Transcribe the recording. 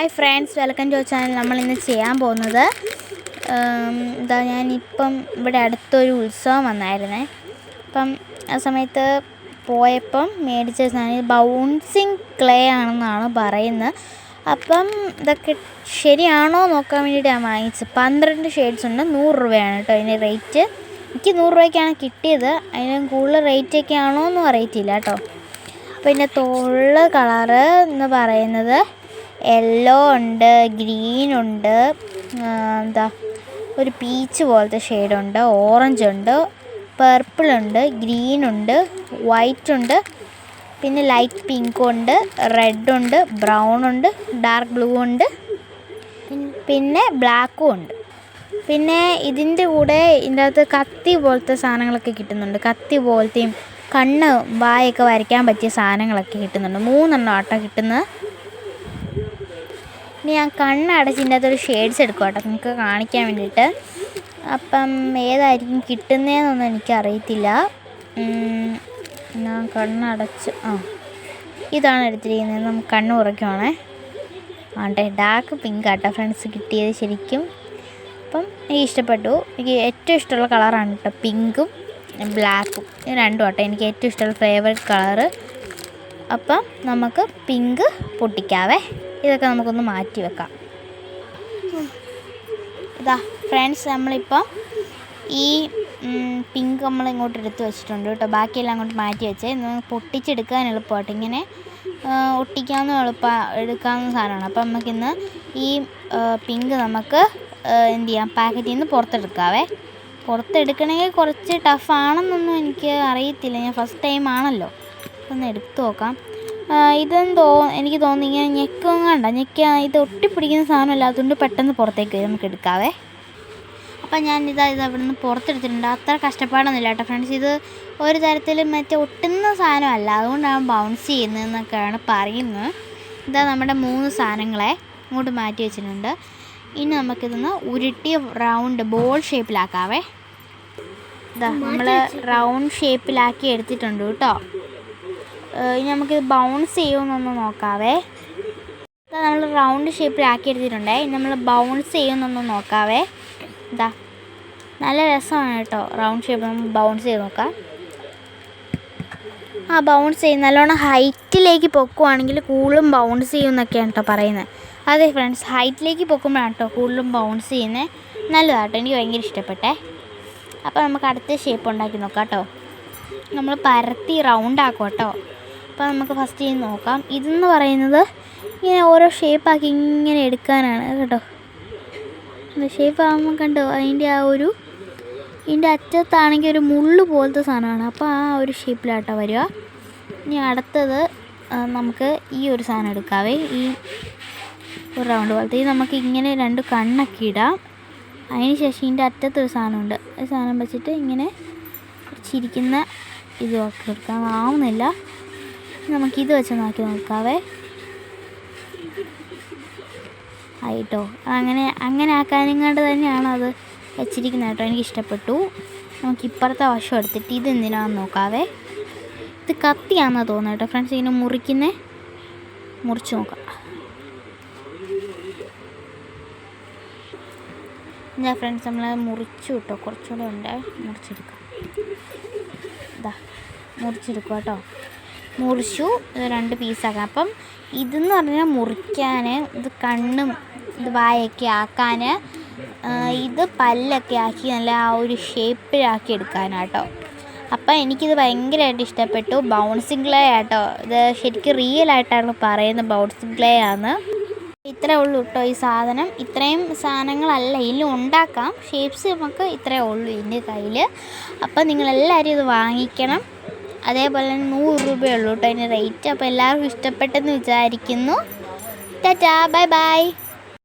Hi friends, welcome to channel. നമ്മളിന്ന് ചെയ്യാൻ പോകുന്നത് ഞാനിപ്പം ഇവിടെ അടുത്തൊരു ഉത്സവം വന്നായിരുന്നേ. അപ്പം ആ സമയത്ത് പോയപ്പം മേടിച്ച സാധനം ബൗൺസിങ് ക്ലേ ആണെന്നാണ് പറയുന്നത്. അപ്പം ഇതൊക്കെ ശരിയാണോ നോക്കാൻ വേണ്ടിയിട്ട് ഞാൻ വാങ്ങിച്ചത്. 12 ഷെയ്ഡ്സ് ഉണ്ട്. 100 രൂപയാണ് കേട്ടോ അതിൻ്റെ റേറ്റ്. എനിക്ക് 100 രൂപയ്ക്കാണ് കിട്ടിയത്. അതിന് കൂടുതൽ റേറ്റൊക്കെ ആണോ എന്നും അറിയത്തില്ല കേട്ടോ. പിന്നെ തോള് കളറ് എന്ന് പറയുന്നത് യെല്ലോ ഉണ്ട്, ഗ്രീൻ ഉണ്ട്, ഒരു പീച്ച് പോലത്തെ ഷെയ്ഡുണ്ട്, ഓറഞ്ച് ഉണ്ട്, പർപ്പിൾ ഉണ്ട്, ഗ്രീൻ ഉണ്ട്, വൈറ്റ് ഉണ്ട്, പിന്നെ ലൈറ്റ് പിങ്ക് ഉണ്ട്, റെഡ് ഉണ്ട്, ബ്രൗൺ ഉണ്ട്, ഡാർക്ക് ബ്ലൂ ഉണ്ട്, പിന്നെ ബ്ലാക്കും ഉണ്ട്. പിന്നെ ഇതിൻ്റെ കൂടെ ഇതിൻ്റെ അകത്ത് കത്തി പോലത്തെ സാധനങ്ങളൊക്കെ കിട്ടുന്നുണ്ട്. കത്തി പോലത്തെയും കണ്ണ് വായൊക്കെ വരയ്ക്കാൻ പറ്റിയ സാധനങ്ങളൊക്കെ കിട്ടുന്നുണ്ട്. 3 എണ്ണം ആട്ടോ കിട്ടുന്നത്. ഇനി ഞാൻ കണ്ണടച്ചിൻ്റെ അകത്തൊരു ഷെയ്ഡ്സ് എടുക്കും കേട്ടോ നിങ്ങൾക്ക് കാണിക്കാൻ വേണ്ടിയിട്ട്. അപ്പം ഏതായിരിക്കും കിട്ടുന്നതെന്നൊന്നും എനിക്കറിയത്തില്ല. ഞാൻ കണ്ണടച്ച് ഇതാണ് എടുത്തിരിക്കുന്നത്. നമുക്ക് കണ്ണ് കുറയ്ക്കുവാണേ. ആണ്ടെ ഡാർക്ക് പിങ്ക് ആട്ടോ ഫ്രണ്ട്സ് കിട്ടിയത് ശരിക്കും. അപ്പം എനിക്ക് ഇഷ്ടപ്പെട്ടു. എനിക്ക് ഏറ്റവും ഇഷ്ടമുള്ള കളറാണ് കേട്ടോ പിങ്കും ബ്ലാക്കും. ഇത് രണ്ടും ആട്ടോ എനിക്ക് ഏറ്റവും ഇഷ്ടമുള്ള ഫേവറേറ്റ് കളറ്. അപ്പം നമുക്ക് പിങ്ക് പൊട്ടിക്കാവേ. ഇതൊക്കെ നമുക്കൊന്ന് മാറ്റി വെക്കാം. ഇതാ ഫ്രണ്ട്സ്, നമ്മളിപ്പം ഈ പിങ്ക് നമ്മളിങ്ങോട്ട് എടുത്ത് വെച്ചിട്ടുണ്ട് കേട്ടോ. ബാക്കിയെല്ലാം അങ്ങോട്ട് മാറ്റി വെച്ചേ. പൊട്ടിച്ചെടുക്കാൻ എളുപ്പമായിട്ട് ഇങ്ങനെ ഒട്ടിക്കാവുന്ന എടുക്കാവുന്ന സാധനമാണ്. അപ്പം നമുക്കിന്ന് ഈ പിങ്ക് നമുക്ക് എന്ത് ചെയ്യാം, പാക്കറ്റിൽ നിന്ന് പുറത്തെടുക്കാവേ. പുറത്തെടുക്കണമെങ്കിൽ കുറച്ച് ടഫാണെന്നൊന്നും എനിക്ക് അറിയത്തില്ല. ഞാൻ ഫസ്റ്റ് ടൈം ആണല്ലോ. ഒന്ന് എടുത്തു നോക്കാം. എനിക്ക് തോന്നുന്നു ഇങ്ങനെ ഞെക്കുക ഇത് ഒട്ടിപ്പിടിക്കുന്ന സാധനം അല്ലാത്തതുകൊണ്ട് പെട്ടെന്ന് പുറത്തേക്ക് വരും. നമുക്ക് എടുക്കാവേ. അപ്പം ഞാൻ ഇത് അവിടെ നിന്ന് പുറത്തെടുത്തിട്ടുണ്ട്. അത്ര കഷ്ടപ്പാടൊന്നുമില്ല കേട്ടോ ഫ്രണ്ട്സ്. ഇത് ഒരു തരത്തിലും ഒട്ടുന്ന സാധനമല്ല, അതുകൊണ്ടാണ് ബൗൺസ് ചെയ്യുന്നതെന്നൊക്കെയാണ് പറയുന്നത്. ഇതാ നമ്മുടെ 3 സാധനങ്ങളെ ഇങ്ങോട്ട് മാറ്റി വെച്ചിട്ടുണ്ട്. ഇനി നമുക്കിതൊന്ന് ഉരുട്ടി റൗണ്ട് ബോൾ ഷേപ്പിലാക്കാവേ. ഇതാ നമ്മൾ റൗണ്ട് ഷേപ്പിലാക്കി എടുത്തിട്ടുണ്ട് കേട്ടോ. ഇനി നമുക്കിത് ബൗൺസ് ചെയ്യുമെന്നൊന്ന് നോക്കാവേ. ഇതാ നമ്മൾ റൗണ്ട് ഷേപ്പിലാക്കി എടുത്തിട്ടുണ്ടേ. ഇനി നമ്മൾ ബൗൺസ് ചെയ്യുമെന്നൊന്ന് നോക്കാവേ. ഇതാ നല്ല രസമാണ് കേട്ടോ റൗണ്ട് ഷേപ്പ്. നമ്മൾ ബൗൺസ് ചെയ്ത് നോക്കാം. ബൗൺസ് ചെയ്യും. നല്ലോണം ഹൈറ്റിലേക്ക് പൊക്കുവാണെങ്കിൽ കൂടുതലും ബൗൺസ് ചെയ്യുമെന്നൊക്കെയാണ് കേട്ടോ പറയുന്നത്. അതെ ഫ്രണ്ട്സ്, ഹൈറ്റിലേക്ക് പൊക്കുമ്പോഴാണ് കേട്ടോ കൂടുതലും ബൗൺസ് ചെയ്യുന്നത്. നല്ലതാട്ടോ, എനിക്ക് ഭയങ്കര ഇഷ്ടപ്പെട്ടെ. അപ്പോൾ നമുക്ക് അടുത്ത ഷേപ്പ് ഉണ്ടാക്കി നോക്കാം കേട്ടോ. നമ്മൾ പരത്തി റൗണ്ട് ആക്കും കേട്ടോ. അപ്പോൾ നമുക്ക് ഫസ്റ്റ് ചെയ്ത് നോക്കാം. ഇതെന്ന് പറയുന്നത് ഇങ്ങനെ ഓരോ ഷേപ്പാക്കി ഇങ്ങനെ എടുക്കാനാണ് കേട്ടോ. ഷേപ്പ് ആകുമ്പോൾ കണ്ടോ, ഇതിൻ്റെ അറ്റത്താണെങ്കിൽ ഒരു മുള്ളു പോലത്തെ സാധനമാണ്. അപ്പോൾ ആ ഒരു ഷേപ്പിലാട്ടോ വരിക. ഇനി അടുത്തത് നമുക്ക് ഈ ഒരു സാധനം എടുക്കാവേ. ഈ ഒരു റൗണ്ട് പോലത്തെ ഇത് നമുക്ക് ഇങ്ങനെ 2 കണ്ണൊക്കെ ഇടാം. അതിന് ശേഷം ഇതിൻ്റെ അറ്റത്തൊരു സാധനമുണ്ട്. ഈ സാധനം വെച്ചിട്ട് ഇങ്ങനെ ചിരിക്കുന്ന ഇതൊക്കെ എടുക്കാൻ ആവുന്നില്ല. നമുക്കിത് വെച്ച് നോക്കി നോക്കാവേ. ആയിട്ടോ. അങ്ങനെ ആക്കാനിങ്ങാണ്ട് തന്നെയാണ് അത് വെച്ചിരിക്കുന്നത് കേട്ടോ. എനിക്കിഷ്ടപ്പെട്ടു. നമുക്ക് ഇപ്പുറത്തെ വശം എടുത്തിട്ട് ഇത് എന്തിനാണെന്ന് നോക്കാവേ. ഇത് കത്തിയാണെന്നാണ് തോന്നുന്നത് കേട്ടോ ഫ്രണ്ട്സ്. ഇങ്ങനെ മുറിച്ച് നോക്കാം. ഞാൻ ഫ്രണ്ട്സ് നമ്മൾ മുറിച്ചു കേട്ടോ. കുറച്ചുകൂടെ ഉണ്ട്, മുറിച്ചെടുക്കാം. മുറിച്ചെടുക്കുക കേട്ടോ. മുറിച്ചു. ഇത് 2 പീസാക്കാം. അപ്പം ഇതെന്ന് പറഞ്ഞാൽ മുറിക്കാൻ, ഇത് കണ്ണും ഇത് വായൊക്കെ ആക്കാൻ, ഇത് പല്ലൊക്കെ ആക്കി നല്ല ആ ഒരു ഷേപ്പിലാക്കി എടുക്കാനാട്ടോ. അപ്പം എനിക്കിത് ഭയങ്കരമായിട്ട് ഇഷ്ടപ്പെട്ടു. ബൗൺസിങ് ക്ലേ ആട്ടോ. ഇത് ശരിക്കും റിയൽ ആയിട്ടാണ് പറയുന്നത് ബൗൺസിങ് ക്ലേ ആണ്. ഇത്രേ ഉള്ളൂ കേട്ടോ ഈ സാധനം. ഇത്രയും സാധനങ്ങളല്ല ഇതിൽ ഉണ്ടാക്കാം. ഷേപ്സ് നമുക്ക് ഇത്രയേ ഉള്ളൂ ഇതിൻ്റെ കയ്യിൽ. അപ്പം നിങ്ങളെല്ലാവരും ഇത് വാങ്ങിക്കണം. അതേപോലെ തന്നെ 100 രൂപയുള്ളൂ കേട്ടോ അതിൻ്റെ റേറ്റ്. അപ്പോൾ എല്ലാവർക്കും ഇഷ്ടപ്പെട്ടെന്ന് വിചാരിക്കുന്നു. Tata, bye bye.